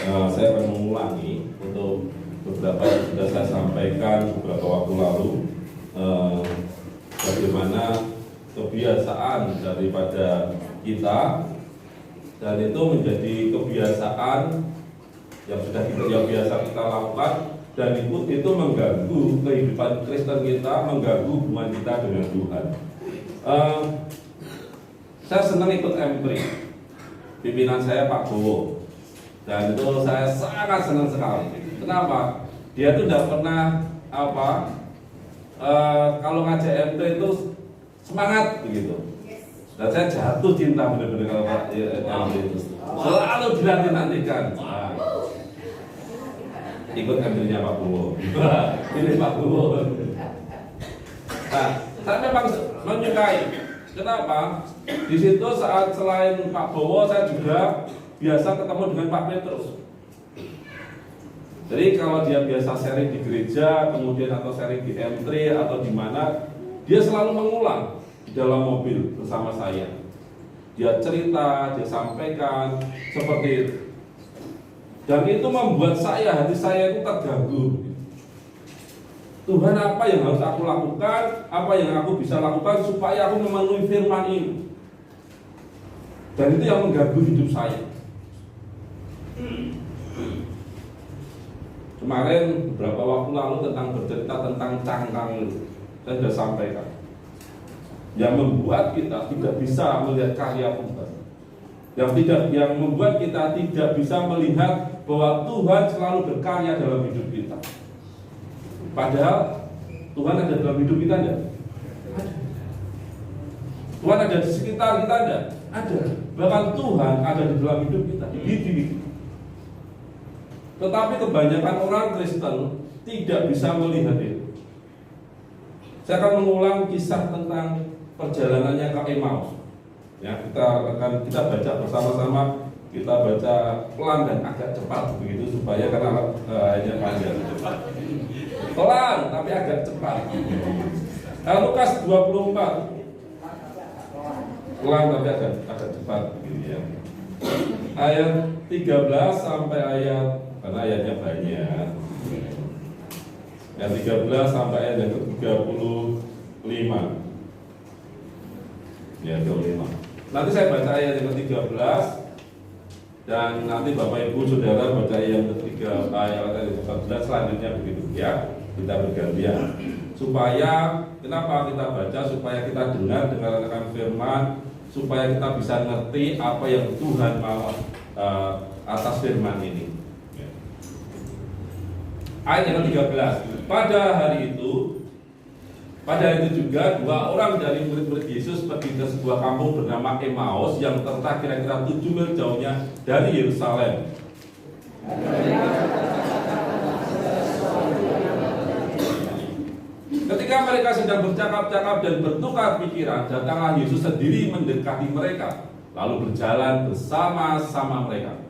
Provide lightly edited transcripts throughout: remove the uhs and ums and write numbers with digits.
saya akan mengulangi untuk beberapa yang sudah saya sampaikan beberapa waktu lalu, bagaimana kebiasaan daripada kita, dan itu menjadi kebiasaan yang sudah biasa kita lakukan, dan itu mengganggu kehidupan Kristen kita, mengganggu hubungan kita dengan Tuhan. Saya senang ikut M3, pimpinan saya Pak Bowo, dan itu saya sangat senang sekali. Kenapa? Dia tuh tidak pernah kalau ngajak M3 itu semangat begitu. Dan saya jatuh cinta benar-benar kalau Pak M3 itu selalu dinanti-nantikan. Ikut M3-nya Pak Bowo. Ini Pak Bowo. Nah, saya memang menyukai. Kenapa? Di situ saat selain Pak Bowo, saya juga biasa ketemu dengan Pak Petrus. Jadi kalau dia biasa sharing di gereja, kemudian atau sharing di M3 atau di mana, dia selalu mengulang di dalam mobil bersama saya. Dia cerita, dia sampaikan seperti itu. Dan itu membuat hati saya itu terganggu. Tuhan, apa yang harus aku lakukan, apa yang aku bisa lakukan supaya aku memenuhi firman ini. Dan itu yang mengganggu hidup saya. Kemarin beberapa waktu lalu tentang bercerita tentang cangkang itu, saya sudah sampaikan. Yang membuat kita tidak bisa melihat karya Tuhan. Yang membuat kita tidak bisa melihat bahwa Tuhan selalu berkarya dalam hidup kita. Padahal Tuhan ada dalam hidup kita, enggak? Ada. Tuhan ada di sekitar kita, enggak? Ada. Bahkan Tuhan ada di dalam hidup kita, di diri kita. Tetapi kebanyakan orang Kristen tidak bisa melihat itu. Saya akan mengulang kisah tentang perjalanannya ke Emmaus. Ya, kita baca bersama-sama. Kita baca pelan dan agak cepat begitu supaya karena hanya panjang cepat. Pelan tapi agak cepat. Lukas 24. Pelan tapi agak cepat begitu ya. Ayat 13 sampai karena ayatnya banyak. Ayat 13 sampai ayat yang ke-35. Ya, 25. Nanti saya baca ayat yang ke-13. Dan nanti Bapak Ibu Saudara baca yang ketiga ayat yang ke-14 selanjutnya begitu ya. Kita bergantian. Supaya kenapa kita baca? Supaya kita dengarkan firman, supaya kita bisa ngerti apa yang Tuhan mau atas firman ini. Ayat yang ke-13. Pada itu juga dua orang dari murid-murid Yesus pergi ke sebuah kampung bernama Emmaus yang terletak kira-kira 7 mil jauhnya dari Yerusalem. Ketika mereka sedang bercakap-cakap dan bertukar pikiran, datanglah Yesus sendiri mendekati mereka, lalu berjalan bersama-sama mereka.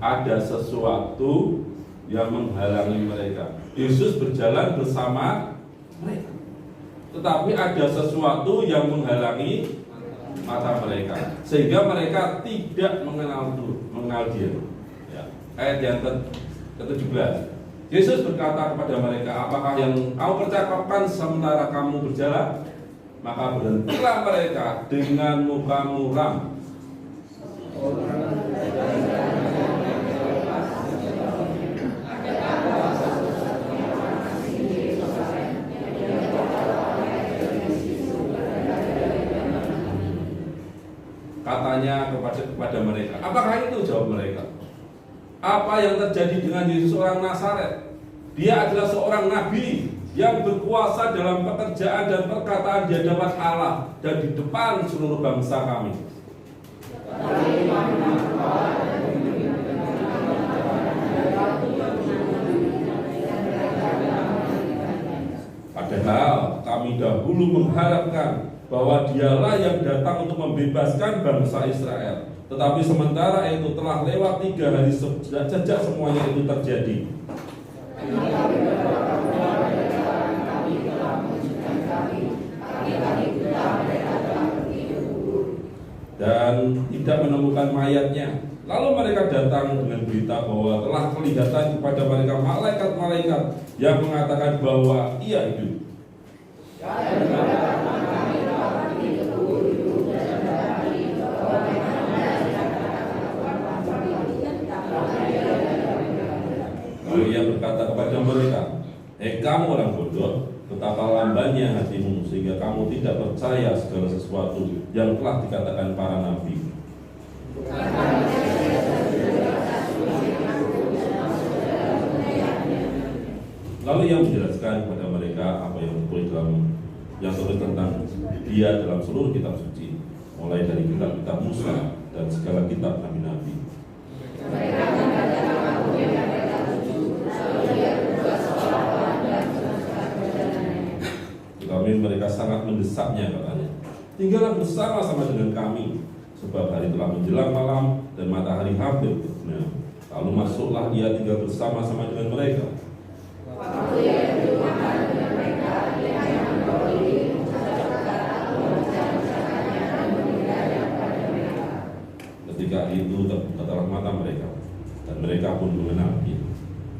Ada sesuatu yang menghalangi mereka. Yesus berjalan bersama mereka, tetapi ada sesuatu yang menghalangi mata mereka, sehingga mereka tidak mengenal dia. Ya. Ayat yang ke-17. Yesus berkata kepada mereka, apakah yang kamu percakapkan sementara kamu berjalan? Maka berhentilah mereka dengan muka muram. Katanya kepada mereka, apakah itu? Jawab mereka, apa yang terjadi dengan Yesus orang Nazaret? Dia adalah seorang nabi yang berkuasa dalam pekerjaan dan perkataan di hadapan Allah dan di depan seluruh bangsa kami. Padahal kami dahulu mengharapkan bahwa dialah yang datang untuk membebaskan bangsa Israel. Tetapi sementara itu telah lewat 3 hari sejak semuanya itu terjadi. tidak menemukan mayatnya. Lalu mereka datang dengan berita bahwa telah kelihatan kepada mereka malaikat-malaikat yang mengatakan bahwa ia hidup. Lalu ia berkata kepada mereka, kamu orang bodoh, betapa lambannya hatimu sehingga kamu tidak percaya segala sesuatu yang telah dikatakan para nabi. Lalu ia menjelaskan kepada mereka apa yang tertulis tentang dia dalam seluruh kitab suci, mulai dari kitab-kitab Musa dan segala kitab nabi-nabi. Tetapi mereka sangat mendesaknya, katanya, tinggallah bersama-sama dengan kami, sebab hari telah menjelang malam dan matahari hampir terbenam. Lalu masuklah ia tinggal bersama-sama dengan mereka. Ketika itu terbukalah mata mereka, dan mereka pun mengenal dia.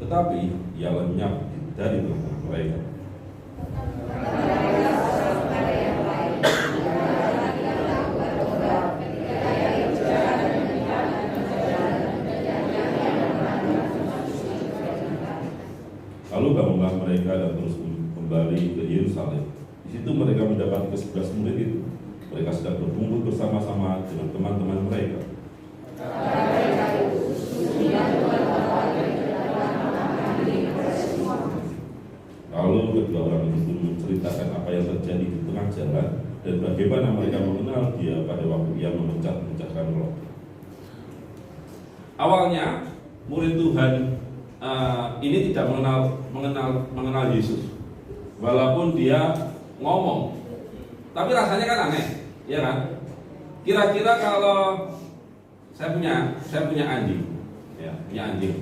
Tetapi ia lenyap dari tengah mereka. Lalu bangunlah mereka dan terus kembali ke Yerusalem. Di situ mereka mendapat ke-11 murid itu. Mereka sedang berkumpul bersama-sama dengan teman-teman mereka. Lalu kedua orang itu menceritakan apa yang terjadi di tengah jalan dan bagaimana mereka mengenal dia pada waktu ia memecahkan roti. Awalnya murid Tuhan ini tidak mengenal Yesus, walaupun dia ngomong, tapi rasanya kan aneh, ya kan? Kira-kira kalau saya punya anjing, ya, punya anjing.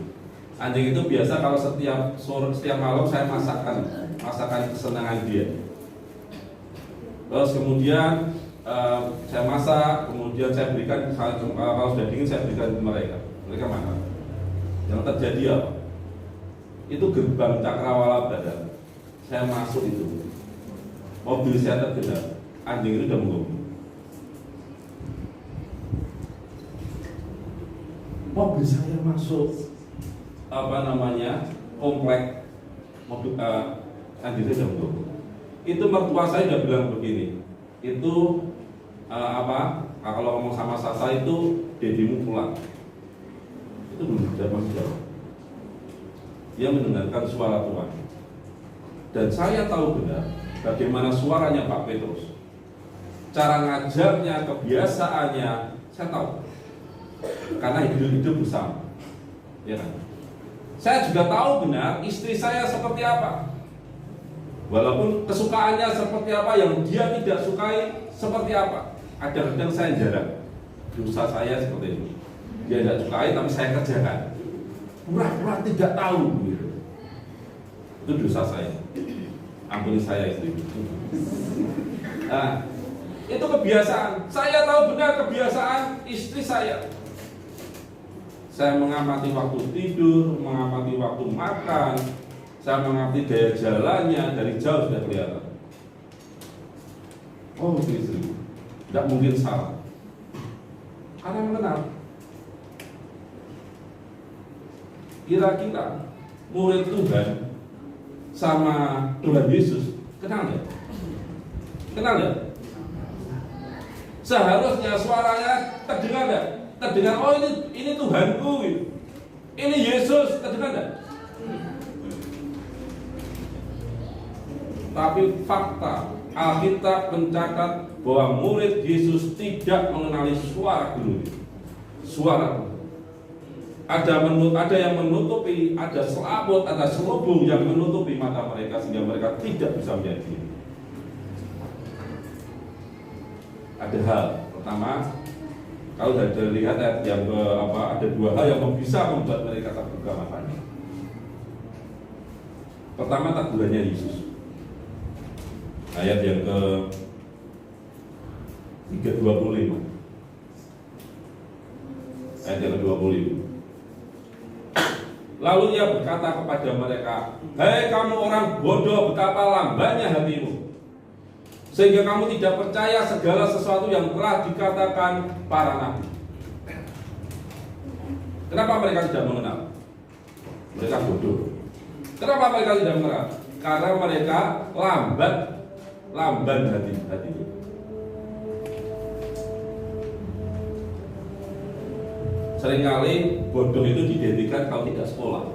Anjing itu biasa kalau setiap malam saya masakan kesenangan dia. Terus kemudian saya masak, kemudian saya berikan, kalau sudah dingin saya berikan ke mereka makan. Yang terjadi apa? Itu gerbang cakrawala badan. Saya masuk itu, mobil saya tergenang, anjing itu sudah mengganggu. Mobil saya masuk komplek, mobil anjing saya sudah mengganggu. Itu mertua saya sudah bilang begini, itu kalau ngomong sama Sasa itu dedimu pulang. Itu belum zaman jauh. Dia mendengarkan suara Tuhan. Dan saya tahu benar bagaimana suaranya Pak Petrus. Cara ngajarnya, kebiasaannya, saya tahu. Karena hidup bersama. Ya kan? Saya juga tahu benar istri saya seperti apa. Walaupun kesukaannya seperti apa, yang dia tidak sukai seperti apa. Kadang-kadang saya jarang. Dosa saya seperti itu. Dia tidak sukai tapi saya kerjakan. Pura-pura tidak tahu gitu. Itu dosa saya. Ampuni saya istri. Nah, itu kebiasaan. Saya tahu benar kebiasaan istri saya. Saya mengamati waktu tidur, mengamati waktu makan, saya mengamati gaya jalannya, dari jauh sudah kelihatan. Oh, istri, tidak mungkin salah. Karena mengenal. Kira-kira murid Tuhan sama Tuhan Yesus kenal nggak? Kenal nggak? Seharusnya suaranya terdengar nggak? Terdengar, oh ini Tuhanku, ini Yesus, terdengar nggak? Tapi fakta Alkitab mencatat bahwa murid Yesus tidak mengenali suara guru. Suara ada yang menutupi, ada selaput, ada selubung yang menutupi mata mereka sehingga mereka tidak bisa melihat dia. Ada hal pertama, kalau sudah lihat yang ada dua hal yang bisa membuat mereka terbuka matanya. Pertama, tegurannya Yesus. Ayat yang ke 325. ayat yang ke-25. Lalu ia berkata kepada mereka, "Hei kamu orang bodoh, betapa lambannya hatimu, sehingga kamu tidak percaya segala sesuatu yang telah dikatakan para nabi." Kenapa mereka tidak mengenal? Mereka bodoh. Kenapa mereka tidak mengenal? Karena mereka lamban hati. Seringkali bodoh itu didedikkan kalau tidak sekolah.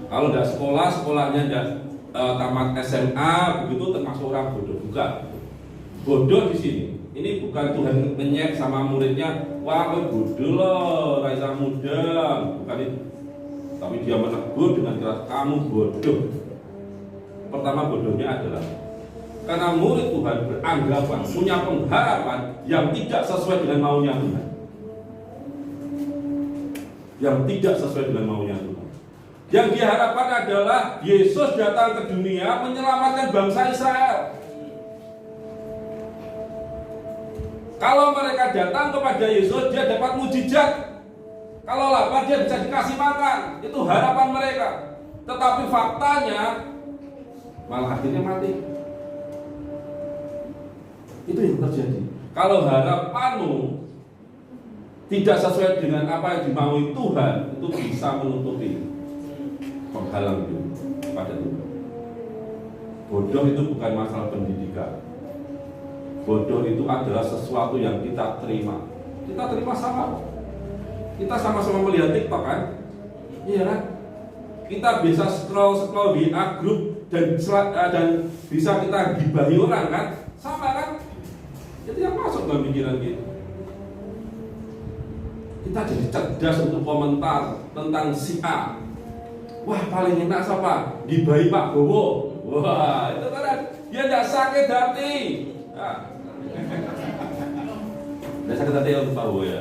Kalau tidak sekolah, sekolahnya tidak tamat SMA, begitu termasuk orang bodoh. Bukan. Bodoh di sini. Ini bukan Tuhan menyek sama muridnya, wah bodoh loh, Raisa muda. Bukan itu. Tapi dia menegur dengan keras, kamu bodoh. Pertama bodohnya adalah karena murid Tuhan beranggapan, punya pengharapan yang tidak sesuai dengan maunya Tuhan. Yang tidak sesuai dengan maunya Tuhan. Yang diharapkan adalah Yesus datang ke dunia menyelamatkan bangsa Israel. Kalau mereka datang kepada Yesus, dia dapat mujizat. Kalau lapar, dia bisa dikasih makan. Itu harapan mereka. Tetapi faktanya malah akhirnya mati. Itu yang terjadi. Kalau harapanmu tidak sesuai dengan apa yang dimaui Tuhan, itu bisa menutupi penghalang itu pada Tuhan. Bodoh itu bukan masalah pendidikan. Bodoh itu adalah sesuatu yang kita terima. Kita terima sama. Kita sama-sama melihat TikTok kan? Iya kan? Kita bisa scroll WA grup dan bisa kita gibahi orang kan? Sama kan? Itu yang masuk dalam pikiran kita. Kita jadi cerdas untuk komentar tentang si A. Wah paling enak siapa? Gibahi Pak Bowo. Wah itu kan dia tidak sakit hati. Tidak sakit hati untuk Pak Bowo ya.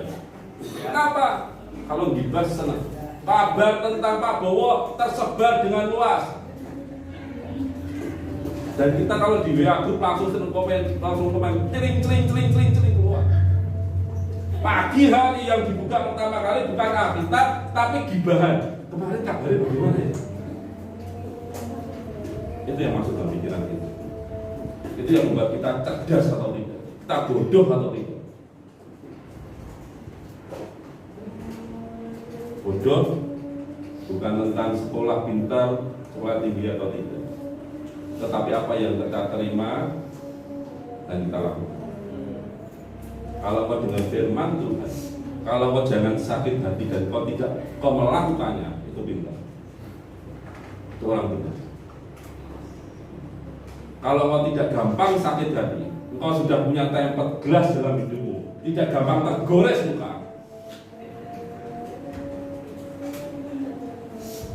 Kenapa? Kalau gibah senang. Kabar tentang Pak Bowo tersebar dengan luas. Dan kita kalau di WA group langsung komen, cering keluar. Pagi hari yang dibuka pertama kali bukan Alkitab, tapi gibahan. Kemarin kabarnya bagaimana ya? Itu yang masuk dalam pikiran kita. Itu yang membuat kita cerdas atau tidak, kita bodoh atau tidak. Bodoh bukan tentang sekolah pintar, sekolah tinggi atau tidak, tetapi apa yang kita terima dan kita lakukan. Kalau kau dengan firman Tuhan, kalau kau jangan sakit hati dan kau melakukannya, itu pintar. Itu orang pintar. Kalau kau tidak gampang sakit hati, kau sudah punya tempered glass dalam hidupmu, tidak gampang tergores muka.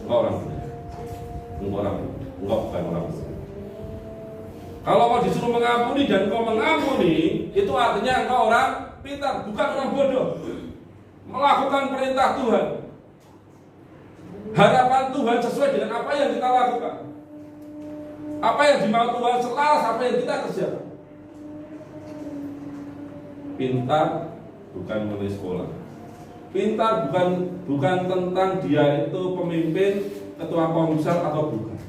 Engkau orang pintar. Engkau bukan orang pintar. Kalau kau disuruh mengampuni dan kau mengampuni, itu artinya engkau orang pintar, bukan orang bodoh. Melakukan perintah Tuhan. Harapan Tuhan sesuai dengan apa yang kita lakukan. Apa yang dimau Tuhan selaras apa yang kita kerjakan. Pintar bukan mulai sekolah. Pintar bukan tentang dia itu pemimpin, ketua komsel atau bukan.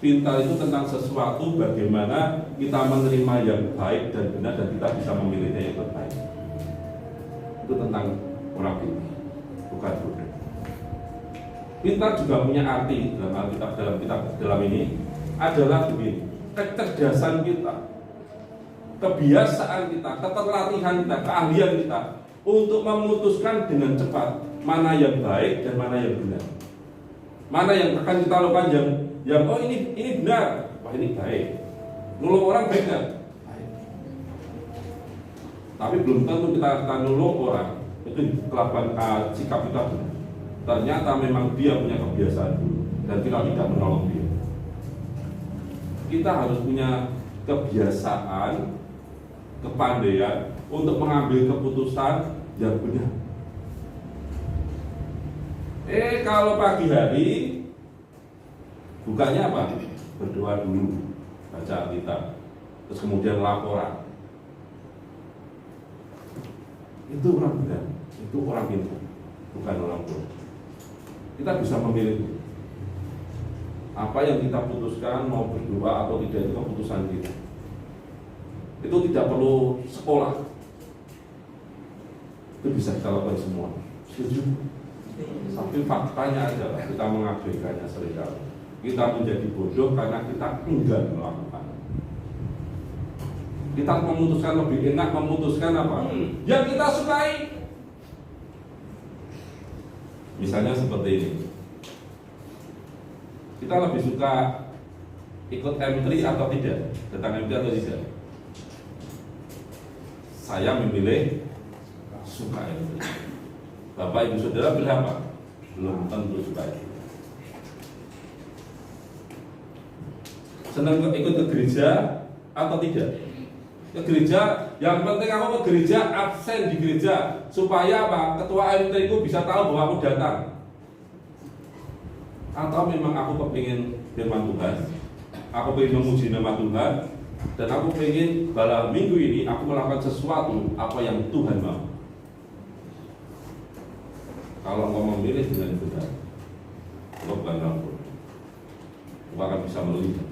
Pintar itu tentang sesuatu bagaimana kita menerima yang baik dan benar dan kita bisa memilihnya yang terbaik. Itu tentang orang pintar, bukan bodoh. Pintar juga punya arti dalam Alkitab, dalam ini adalah begini: kecerdasan kita, kebiasaan kita, keterlatihan kita, keahlian kita untuk memutuskan dengan cepat mana yang baik dan mana yang benar, mana yang akan kita lakukan yang oh ini benar, wah ini baik. Nulung orang baik kan? Baik. Tapi belum tentu kita nulung orang itu kelakuan sikap kita benar. Ternyata memang dia punya kebiasaan dulu dan kita tidak menolong dia. Kita harus punya kebiasaan, kepandaian untuk mengambil keputusan yang benar. Kalau pagi hari bukannya apa? Berdoa dulu, baca Alkitab, terus kemudian laporan. itu orang benar, itu orang pintar, bukan orang bodoh. Kita bisa memilih apa yang kita putuskan, mau berdoa atau tidak, itu keputusan kita. Itu tidak perlu sekolah, itu bisa kita lakukan semua. Setuju? Tapi faktanya adalah kita mengabaikannya seringkali. Kita menjadi bodoh karena kita enggan melakukan. Kita memutuskan lebih enak memutuskan apa? Yang kita sukai. Misalnya seperti ini. Kita lebih suka ikut M3 atau tidak? Datang M3 atau tidak? Saya memilih suka M3. Bapak ibu saudara pilih apa? Belum tentu suka itu. Senang ikut ke gereja atau tidak? Ke gereja, yang penting aku ke gereja, absen di gereja supaya apa? Ketua MT itu bisa tahu bahwa aku datang. Atau memang aku kepingin firman Tuhan, aku pengen memuji nama Tuhan, dan aku pengen dalam minggu ini aku melakukan sesuatu apa yang Tuhan mau. Kalau engkau memilih dengan benar, engkau bukan rampur, engkau akan bisa melihat.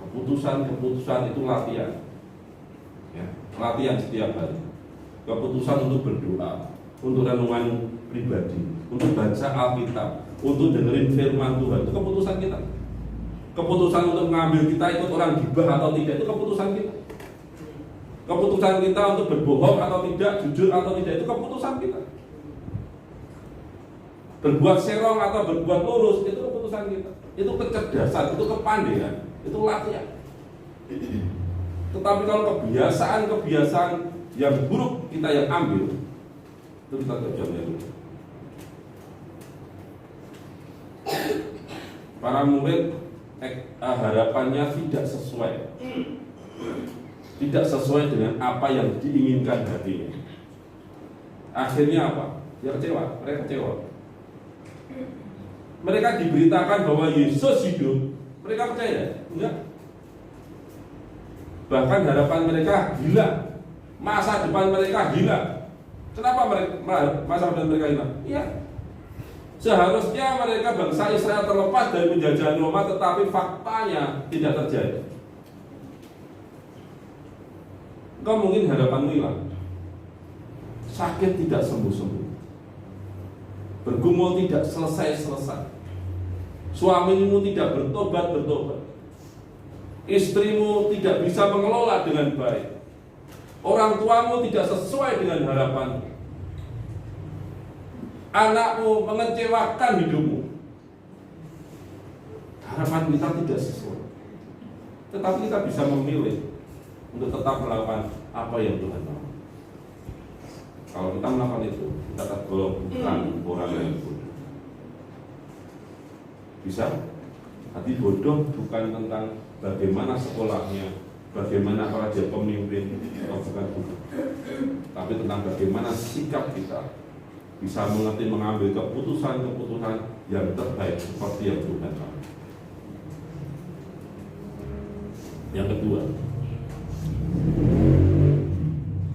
Keputusan itu latihan, ya, latihan setiap hari. Keputusan untuk berdoa, untuk renungan pribadi, untuk baca Alkitab, untuk dengerin firman Tuhan, itu keputusan kita. Keputusan untuk mengambil kita ikut orang gibah atau tidak, itu keputusan kita. Keputusan kita untuk berbohong atau tidak, jujur atau tidak, itu keputusan kita. Berbuat serong atau berbuat lurus, itu keputusan kita. Itu kecerdasan, itu kepandaian, itu latihan. Tetapi kalau kebiasaan yang buruk kita yang ambil, itu kita terjamnya dulu. Para murid harapannya tidak sesuai dengan apa yang diinginkan hatinya. Akhirnya apa? Mereka kecewa. Mereka diberitakan bahwa Yesus hidup, mereka percaya? Enggak. Bahkan harapan mereka hilang, masa depan mereka hilang. Kenapa masa depan mereka hilang? Iya. Seharusnya mereka bangsa Israel terlepas dari penjajahan Roma, tetapi faktanya tidak terjadi. Engkau mungkin harapanmu hilang, sakit tidak sembuh-sembuh, bergumul tidak selesai-selesai, suamimu tidak bertobat-bertobat, istrimu tidak bisa mengelola dengan baik, orang tuamu tidak sesuai dengan harapanmu, anakmu mengecewakan hidupmu. Harapan kita tidak sesuai, tetapi kita bisa memilih untuk tetap melakukan apa yang Tuhan mau. Kalau kita melakukan itu, kita tergolong bukan orang yang bodoh. Bisa? Hati bodoh bukan tentang bagaimana sekolahnya, bagaimana para dia pemimpin, atau bukan, tapi tentang bagaimana sikap kita bisa mengerti mengambil keputusan-keputusan yang terbaik seperti yang Tuhan mau. Yang kedua,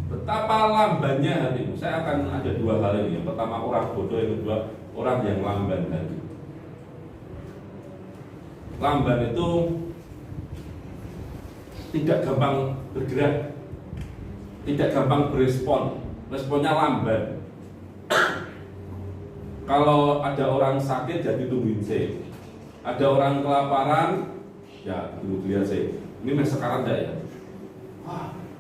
betapa lambannya hatimu. Saya akan ada dua hal ini. Yang pertama orang bodoh, yang kedua orang yang lamban hati. Lamban itu tidak gampang bergerak, tidak gampang berespon, responnya lamban. Kalau ada orang sakit jadi tungguin saya, ada orang kelaparan ya tunggu dia saya. Ini masih sekarang enggak ya?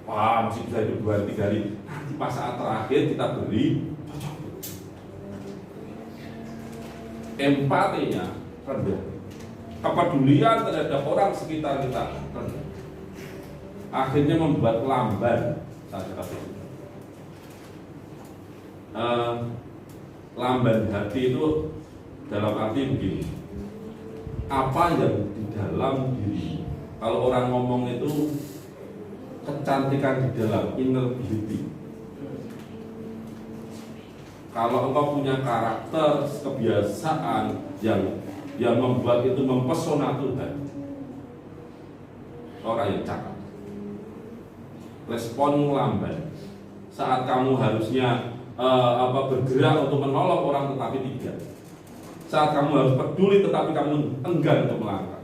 Wah, masih bisa hidup 2-3 hari. Nanti pas saat terakhir kita beri cocok. Empatinya rendah, kepedulian terhadap orang sekitar kita rendah. Akhirnya membuat lamban. Saya kata lamban hati itu dalam arti begini, apa yang di dalam diri. Kalau orang ngomong itu kecantikan di dalam, inner beauty. Kalau engkau punya karakter, kebiasaan yang membuat itu mempesona Tuhan, orang yang cakap. Responmu lambat. Saat kamu harusnya bergerak untuk menolong orang tetapi tidak. Saat kamu harus peduli tetapi kamu enggan untuk melangkah.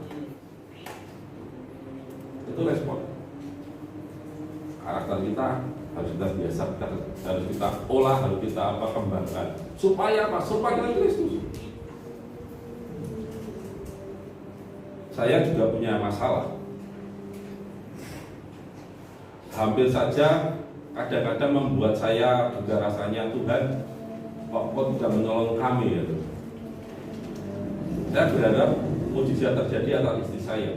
Itu respon. Karakter kita harus kita biasakan, harus kita olah, harus kita kembangkan. Supaya apa? Supaya kita Kristus. Saya juga punya masalah. Hampir saja kadang-kadang membuat saya juga rasanya Tuhan kok tidak menolong kami ya. Saya berharap mujizat terjadi atas istri saya.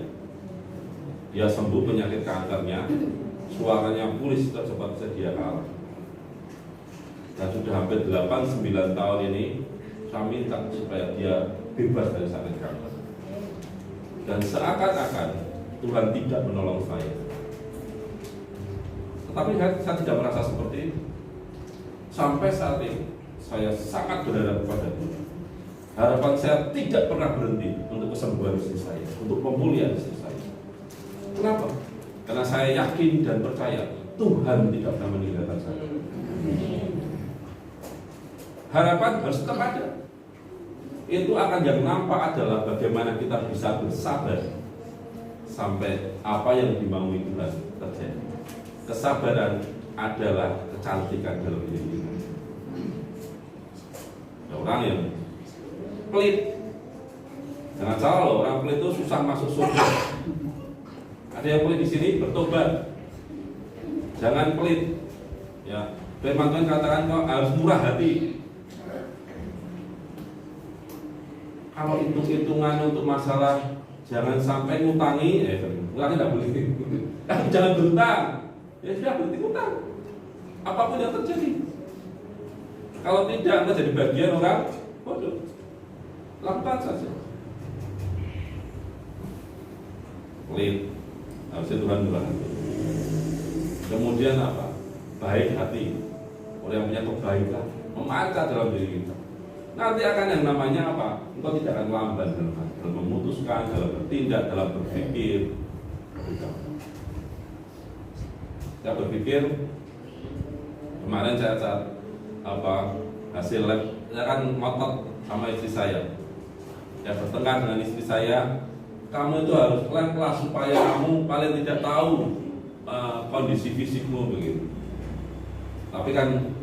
Dia sembuh penyakit kankernya, suaranya pulih secepat sedia kala. Dan sudah hampir 8-9 tahun ini saya minta supaya dia bebas dari sakit kanker. Dan seakan-akan Tuhan tidak menolong saya. Tetapi saya tidak merasa seperti itu. Sampai saat ini saya sangat berharap kepada Tuhan. Harapan saya tidak pernah berhenti untuk kesembuhan istri saya, untuk pemulihan istri saya. Kenapa? Karena saya yakin dan percaya Tuhan tidak pernah meninggalkan saya. Harapan harus tetap ada. Itu akan yang nampak adalah bagaimana kita bisa bersabar sampai apa yang dimaui Tuhan terjadi. Kesabaran adalah kecantikan dalam diri kita. Ada orang yang pelit, jangan salah loh, orang pelit itu susah masuk surga. Ada yang pelit di sini bertobat. Jangan pelit. Ya, firman Tuhan katakan kau harus murah hati. Kalau hitung-hitungan untuk masalah jangan sampai ngutangi, ngutangi tidak boleh. Jangan berutang. Ya sudah, berhenti utang. Apapun yang terjadi. Kalau tidak, Anda jadi bagian orang bodoh. Lakukan saja. Pelit. Harusnya Tuhan murah hati. Kemudian apa? Baik hati. Orang yang punya kebaikan memancar dalam diri kita. Nanti akan yang namanya apa? Engkau tidak akan lamban dalam memutuskan, dalam bertindak, dalam berpikir. Saya berpikir kemarin saya hasil lab, saya kan ngotot sama istri saya. Ya bertengkar dengan istri saya, kamu itu harus lab lah supaya kamu paling tidak tahu kondisi fisikmu begitu. Tapi kan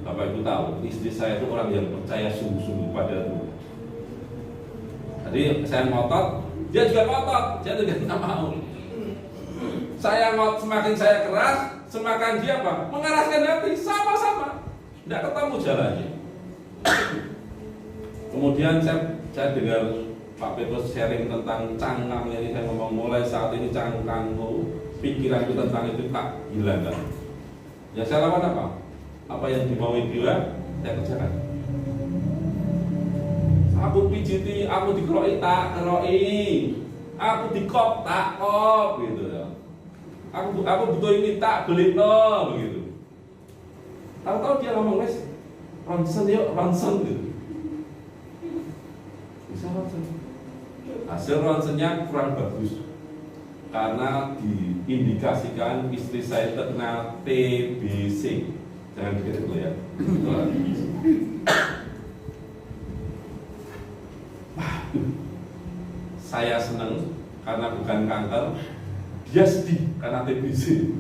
Bapak Ibu tahu, istri saya itu orang yang percaya sungguh-sungguh pada Tuhan. Jadi saya ngotot, dia juga ngotot, dia juga tidak mau. Semakin saya keras, semakin dia apa? Mengeraskan hati, sama-sama. Tidak ketemu jalannya. Kemudian saya dengar Pak Petrus sharing tentang cangkang ini. Saya ngomong mulai saat ini cangkangku, pikiranku tentang itu tak hilangkan. Ya saya lawan apa? Apa yang dimaui dia, saya kerjakan. Aku pijiti, aku dikeroi tak keroi, aku dikop tak kop gitu ya. Aku butuh ini tak beli no begitu. Tahu-tahu dia ngomong wes ronsen yuk ronsen gitu. Bisa ronsen. Hasil ronsennya kurang bagus karena diindikasikan istri saya terkena TBC. Jangan dikira dulu ya. Saya senang karena bukan kanker. Dia sedih karena TBC.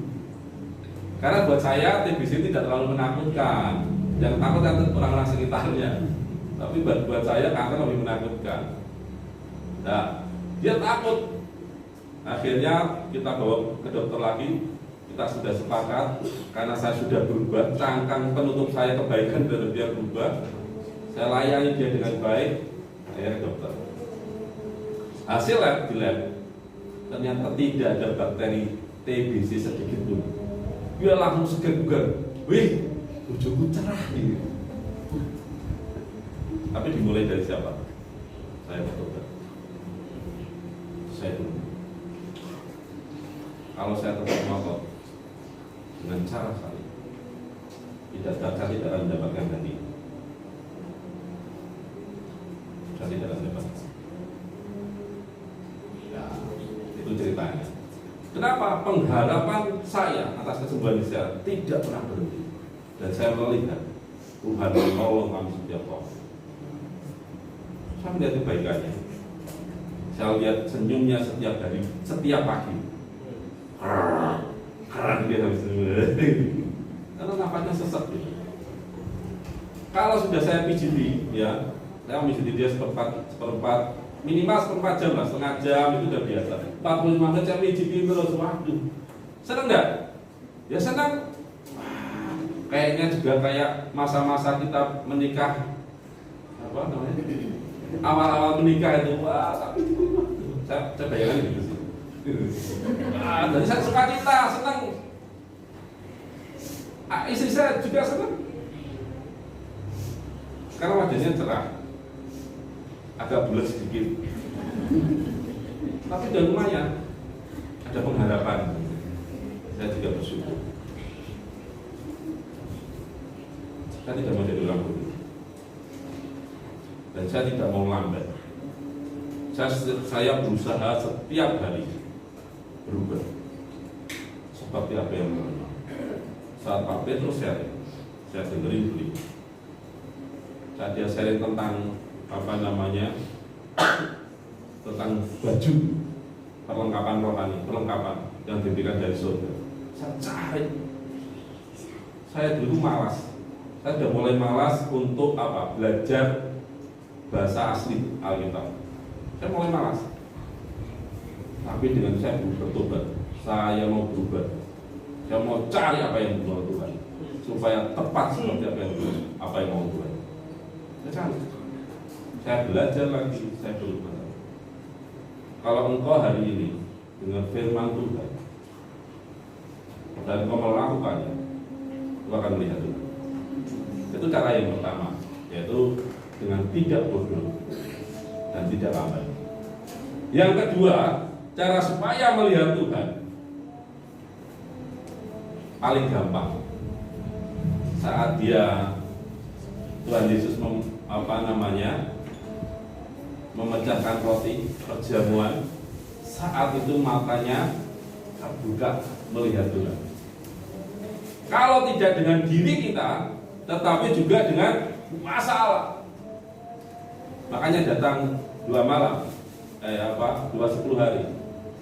Karena buat saya TBC tidak terlalu menakutkan. Yang takut kan orang-orang sekitarnya. Tapi buat saya kanker lebih menakutkan. Nah, dia takut. Akhirnya kita bawa ke dokter lagi. Kita sudah sepakat karena saya sudah berubah. Cangkang penutup saya kebaikan dan dia berubah. Saya layani dia dengan baik. Saya ke dokter. Hasil lab di lab ternyata tidak ada bakteri TBC sedikit pun. Dia langsung segar bugar. Wih, bojoku cerah gitu. Tapi dimulai dari siapa? Saya bertobat. Saya tunggu. Kalau saya tetap ngotot dengan cara saya tidak akan mendapatkan hati. Saya tidak akan mendapatkan. Ya, itu ceritanya. Kenapa? Pengharapan saya atas kesembuhan saya tidak pernah berhenti. Dan saya melihat Tuhan menolong kami setiap waktu. Saya melihat kebaikannya. Saya lihat senyumnya setiap hari, setiap pagi. Karena dia harus karena nampaknya sesak gitu. Kalau sudah saya pijiti, ya, saya pijiti dia seperempat, minimal seperempat jam lah, setengah jam itu udah biasa. 45 menit saya pijiti terus, waduh, senang nggak? Ya senang. Kayaknya juga kayak masa-masa kita menikah, apa namanya? Awal-awal menikah itu, wah, tapi saya bayangkan gitu sih. Jadi saya suka cita, senang. Istri saya juga senang. Karena wajahnya cerah, agak bulat sedikit, tapi udah lumayan, ada pengharapan. Saya juga bersyukur. Saya tidak mau jadi orang bodoh, dan saya tidak mau lambat. Saya berusaha setiap hari berubah, seperti apa yang mau. Saat Pak Petrus sharing, saya dengerin beliau. Saat dia sharing tentang apa namanya, tentang baju perlengkapan rohani, perlengkapan yang diberikan dari surga, saya cari. Saya dulu malas, saya sudah mulai malas untuk apa, belajar bahasa asli Alkitab. Saya mulai malas. Tapi dengan saya bertobat, saya mau berubah. Saya mau cari apa yang mau Tuhan, supaya tepat seperti apa yang mau Tuhan. Saya belajar lagi, saya berubah. Kalau engkau hari ini dengan firman Tuhan dan engkau melakukannya, engkau akan melihat Tuhan. Itu cara yang pertama, yaitu dengan tidak bodoh dan tidak lambat. Yang kedua, cara supaya melihat Tuhan paling gampang saat Tuhan Yesus memecahkan roti perjamuan, saat itu matanya terbuka melihat Tuhan. Kalau tidak dengan diri kita, tetapi juga dengan kuasa Allah. Makanya datang 2 malam, 2-10 hari.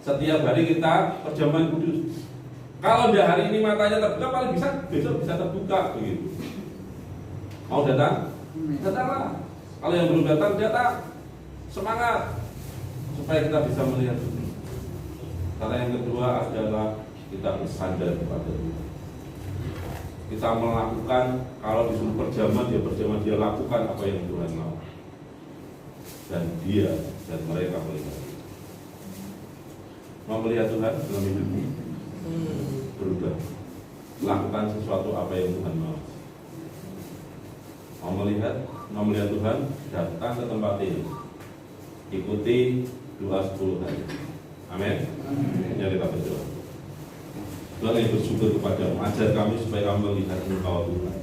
Setiap hari kita perjamuan kudus. Kalau udah hari ini matanya terbuka, paling bisa besok bisa terbuka begitu. Mau datang? Datanglah. Kalau yang belum datang, datang. Semangat supaya kita bisa melihat. Cara yang kedua adalah kita bersandar kepada Tuhan. Kita melakukan, kalau disuruh perjamuan, dia lakukan apa yang Tuhan mau. Dan dia dan mereka melihat. Mau melihat Tuhan dalam hidupmu? Berubah. Lakukan sesuatu apa yang Tuhan mau. Mau melihat Tuhan, datang ke tempat ini. Ikuti 2-10 hari. Amin. Mari kita berdoa. Tuhan yang bersyukur kepada-Mu, ajar kami supaya kami melihat Engkau Tuhan.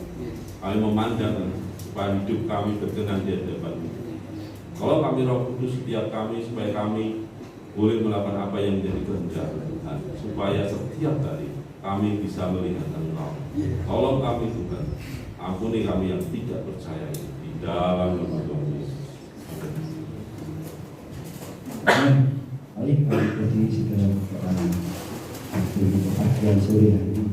Kami memandang supaya hidup kami berkenan di hadapan-Mu. Kalau kami Roh Kudus, setiap kami supaya kami boleh melakukan apa yang menjadi kehendak Tuhan, supaya setiap hari kami bisa melihat Engkau. Tolong kami Tuhan, ampuni kami yang tidak percaya ini, di dalam nama Tuhan Yesus. Mari kita berdiri segera kepada perhatian sore hari ini.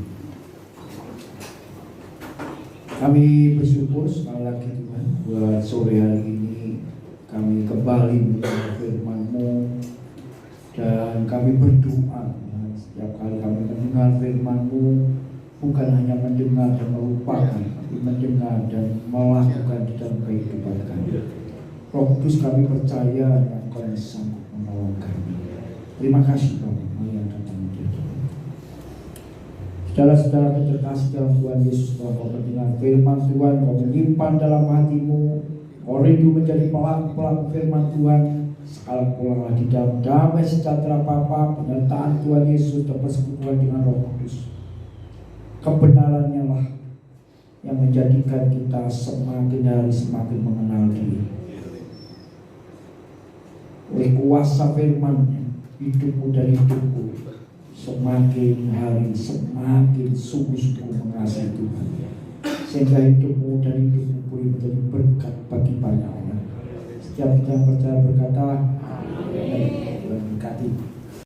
Kami bersyukur sekali lagi Tuhan buat sore hari ini kami kembali mendengar firman-Mu, dan kami berdoa setiap kali kami mendengar firman-Mu, bukan hanya mendengar dan melupakan, tapi mendengar dan melakukan di dalam kehidupan kami. Roh Kudus, kami percaya Engkau yang sanggup menolong kami. Terima kasih Bapak yang datang di dalam. Saudara-saudara terkasih dalam Tuhan Yesus, telah kau mendengar firman Tuhan, kau menyimpan dalam hatimu, kau rindu menjadi pelaku-pelaku firman Tuhan. Sekarang pulanglah di dalam damai sejahtera Bapa, penyertaan Tuhan Yesus dan persekutuan dengan Roh Kudus. Kebenarannya lah yang menjadikan kita semakin hari semakin mengenal Dia. Oleh kuasa firman-Nya, hidupmu dan hidupku semakin hari semakin sungguh-sungguh mengasihi Tuhan, sehingga hidupmu dan hidupmu boleh menjadi berkat bagi banyak orang. Setiap kita yang percaya berkata, amin. Tuhan berkati.